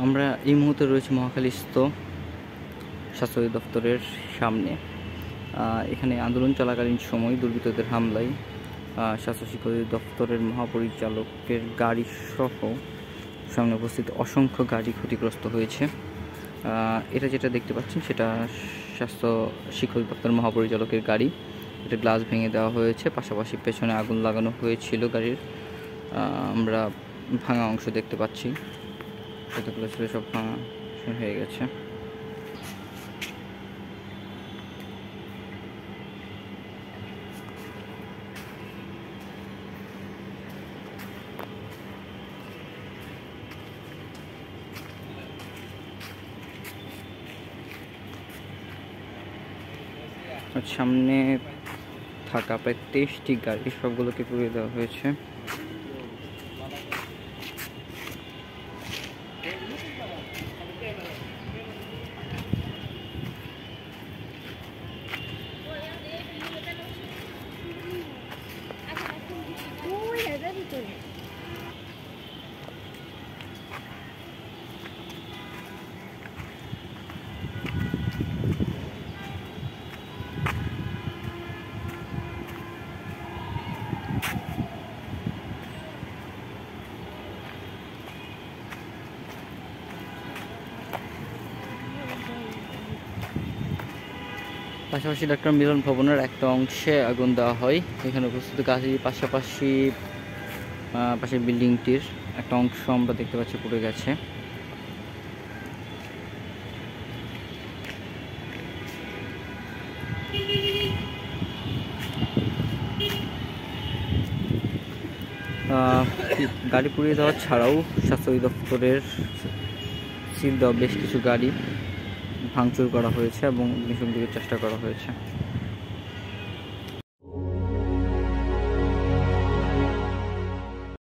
আমরা এই মুহূর্তে রয়েছে মহাখালীস্থ স্বাস্থ্য অধিদপ্তরের সামনে। এখানে আন্দোলন চলাকালীন সময় দুর্বৃত্তদের হামলায় স্বাস্থ্য শিক্ষা অধিদপ্তরের মহাপরিচালকের গাড়ি সহ সামনে উপস্থিত অসংখ্য গাড়ি ক্ষতিগ্রস্ত হয়েছে। এটা যেটা দেখতে পাচ্ছেন সেটা স্বাস্থ্য শিক্ষা অধিদপ্তর মহাপরিচালকের গাড়ি। এটা গ্লাস ভেঙে দেওয়া হয়েছে, পাশাপাশি পেছনে আগুন লাগানো হয়েছিল গাড়ির। আমরা ভাঙা অংশ দেখতে পাচ্ছি, কতগুলো ছিল সব ভাঙা হয়ে গেছে। সামনে থাকা প্রায় 23টি গাড়ি সবগুলোকে পুড়িয়ে দেওয়া হয়েছে। পাশাপাশি ডাক্তার মিলন ভবনের একটা অংশে আগুন দেওয়া হয়। এখানে উপস্থিত গাড়ির পাশাপাশি পাশের বিল্ডিংটির একটা অংশ আমরা দেখতে পাচ্ছি পুড়ে গেছে। গাড়ি পুড়িয়ে দেওয়া ছাড়াও স্বাস্থ্য অধিদপ্তরের সিল দেওয়া বেশ কিছু গাড়ি ভাঙচুর করা হয়েছে এবং নিঃসন্দেহের চেষ্টা করা হয়েছে।